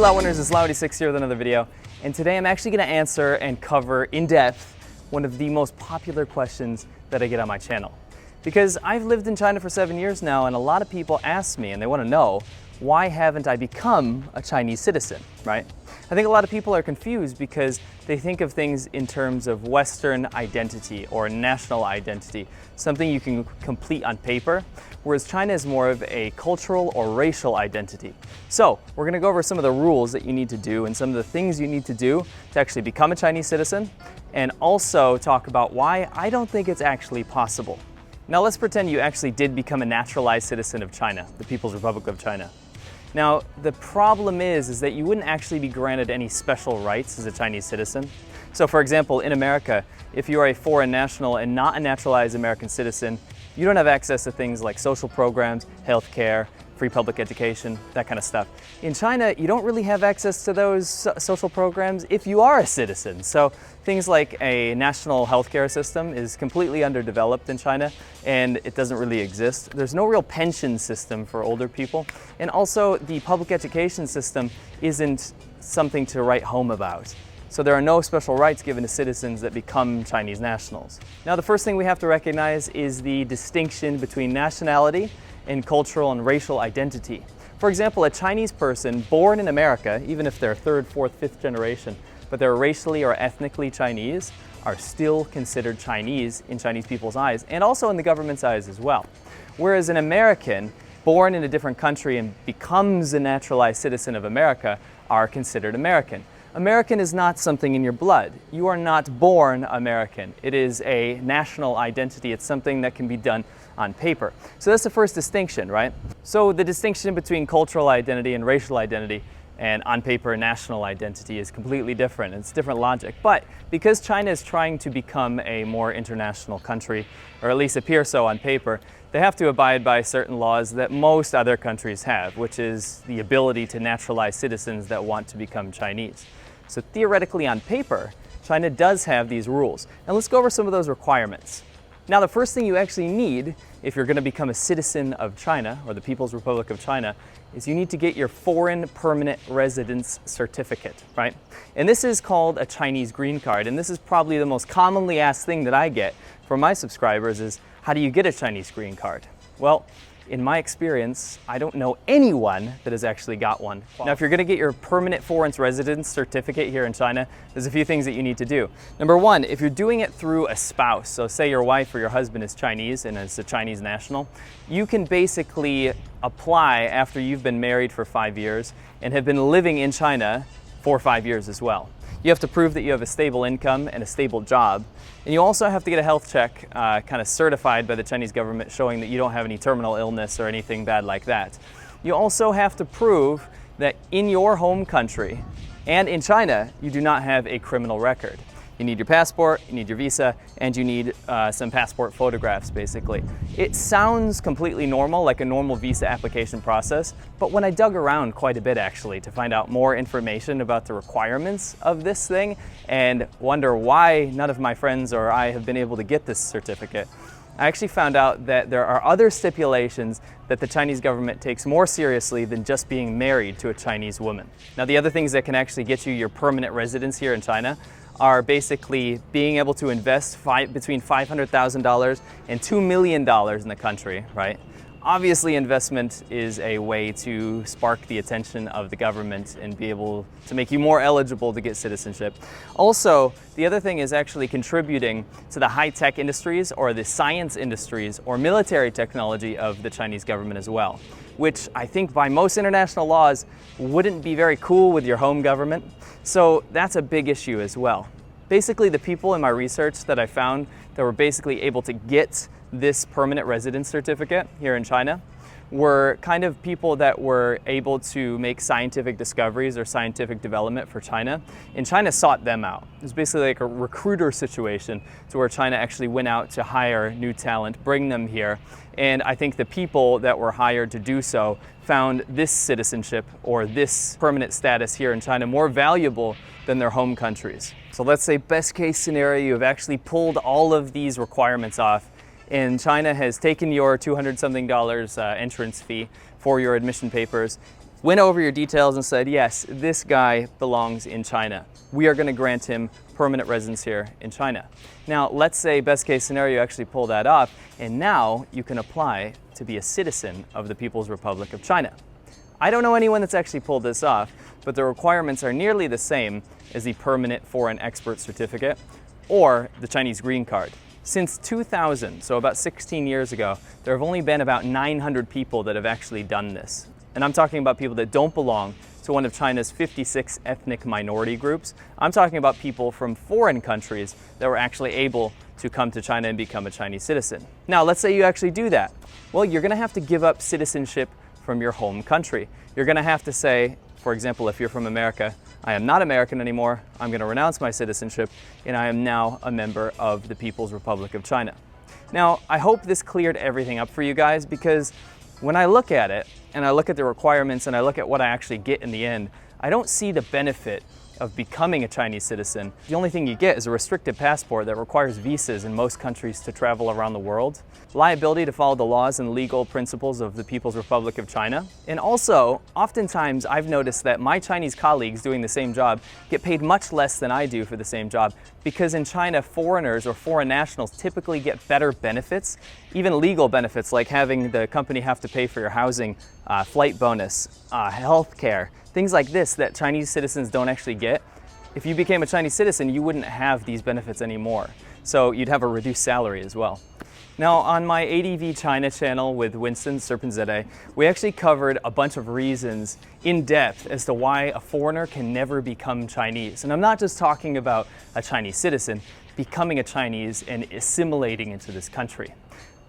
Laowinners, it's Laowinners here with another video, and today I'm actually going to answer and cover in depth one of the most popular questions that I get on my channel. Because I've lived in China for 7 years now, and a lot of people ask me and they want to know, why haven't I become a Chinese citizen, right? I think a lot of people are confused because they think of things in terms of Western identity or national identity, something you can complete on paper, whereas China is more of a cultural or racial identity. So we're going to go over some of the rules that you need to do and some of the things you need to do to actually become a Chinese citizen, and also talk about why I don't think it's actually possible. Now let's pretend you actually did become a naturalized citizen of China, the People's Republic of China. Now, the problem is that you wouldn't actually be granted any special rights as a Chinese citizen. So for example, in America, if you are a foreign national and not a naturalized American citizen, you don't have access to things like social programs, healthcare, free public education, that kind of stuff. In China, you don't really have access to those social programs if you are a citizen. So things like a national healthcare system is completely underdeveloped in China, and it doesn't really exist. There's no real pension system for older people. And also the public education system isn't something to write home about. So there are no special rights given to citizens that become Chinese nationals. Now the first thing we have to recognize is the distinction between nationality and cultural and racial identity. For example, a Chinese person born in America, even if they're third, fourth, fifth generation, but they're racially or ethnically Chinese, are still considered Chinese in Chinese people's eyes, and also in the government's eyes as well. Whereas an American born in a different country and becomes a naturalized citizen of America are considered American. American is not something in your blood. You are not born American. It is a national identity. It's something that can be done on paper. So that's the first distinction, right? So the distinction between cultural identity and racial identity and on paper national identity is completely different. It's different logic. But because China is trying to become a more international country, or at least appear so on paper, they have to abide by certain laws that most other countries have, which is the ability to naturalize citizens that want to become Chinese. So theoretically on paper, China does have these rules. And let's go over some of those requirements. Now the first thing you actually need if you're going to become a citizen of China, or the People's Republic of China, is you need to get your foreign permanent residence certificate, right? And this is called a Chinese green card, and this is probably the most commonly asked thing that I get from my subscribers is, how do you get a Chinese green card? Well, in my experience, I don't know anyone that has actually got one. Now, if you're going to get your permanent foreign residence certificate here in China, there's a few things that you need to do. Number one, if you're doing it through a spouse, so say your wife or your husband is Chinese and is a Chinese national, you can basically apply after you've been married for 5 years and have been living in China for 5 years as well. You have to prove that you have a stable income and a stable job. And you also have to get a health check kind of certified by the Chinese government showing that you don't have any terminal illness or anything bad like that. You also have to prove that in your home country and in China, you do not have a criminal record. You need your passport, you need your visa, and you need some passport photographs, basically. It sounds completely normal, like a normal visa application process, but when I dug around quite a bit actually to find out more information about the requirements of this thing and wonder why none of my friends or I have been able to get this certificate, I actually found out that there are other stipulations that the Chinese government takes more seriously than just being married to a Chinese woman. Now, the other things that can actually get you your permanent residence here in China are basically being able to invest between $500,000 and $2 million in the country, right? Obviously, investment is a way to spark the attention of the government and be able to make you more eligible to get citizenship. Also, the other thing is actually contributing to the high-tech industries or the science industries or military technology of the Chinese government as well, which I think by most international laws wouldn't be very cool with your home government. So that's a big issue as well. Basically, the people in my research that I found that were basically able to get this permanent residence certificate here in China were kind of people that were able to make scientific discoveries or scientific development for China, and China sought them out. It was basically like a recruiter situation to where China actually went out to hire new talent, bring them here, and I think the people that were hired to do so found this citizenship or this permanent status here in China more valuable than their home countries. So let's say best case scenario, you have actually pulled all of these requirements off, and China has taken your $200-something entrance fee for your admission papers, went over your details and said, yes, this guy belongs in China. We are going to grant him permanent residence here in China. Now, let's say best case scenario, you actually pull that off, and now you can apply to be a citizen of the People's Republic of China. I don't know anyone that's actually pulled this off, but the requirements are nearly the same as the permanent foreign expert certificate or the Chinese green card. Since 2000, so about 16 years ago, there have only been about 900 people that have actually done this. And I'm talking about people that don't belong to one of China's 56 ethnic minority groups. I'm talking about people from foreign countries that were actually able to come to China and become a Chinese citizen. Now, let's say you actually do that. Well, you're going to have to give up citizenship from your home country. You're going to have to say, for example, if you're from America, I am not American anymore, I'm going to renounce my citizenship, and I am now a member of the People's Republic of China. Now, I hope this cleared everything up for you guys, because when I look at it, and I look at the requirements, and I look at what I actually get in the end, I don't see the benefit of becoming a Chinese citizen. The only thing you get is a restricted passport that requires visas in most countries to travel around the world, liability to follow the laws and legal principles of the People's Republic of China, and also, oftentimes I've noticed that my Chinese colleagues doing the same job get paid much less than I do for the same job, because in China, foreigners or foreign nationals typically get better benefits, even legal benefits like having the company have to pay for your housing, flight bonus, health care, things like this that Chinese citizens don't actually get. If you became a Chinese citizen, you wouldn't have these benefits anymore. So you'd have a reduced salary as well. Now, on my ADV China channel with Winston Serpenzade, we actually covered a bunch of reasons in depth as to why a foreigner can never become Chinese. And I'm not just talking about a Chinese citizen, becoming a Chinese and assimilating into this country.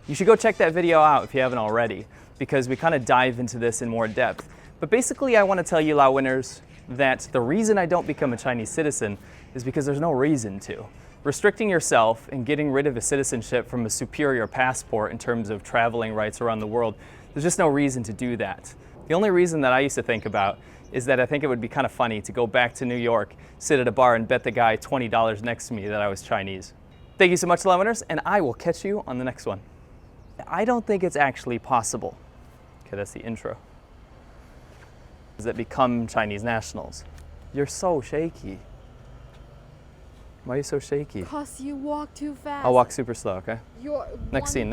You should go check that video out if you haven't already, because we kind of dive into this in more depth. But basically, I want to tell you, Laowinners, that the reason I don't become a Chinese citizen is because there's no reason to. Restricting yourself and getting rid of a citizenship from a superior passport in terms of traveling rights around the world, there's just no reason to do that. The only reason that I used to think about is that I think it would be kind of funny to go back to New York, sit at a bar and bet the guy $20 next to me that I was Chinese. Thank you so much, Laowinners, and I will catch you on the next one. I don't think it's actually possible. Okay, that's the intro. That become Chinese nationals. You're so shaky. Why are you so shaky? Because you walk too fast. I'll walk super slow, okay? You're next scene.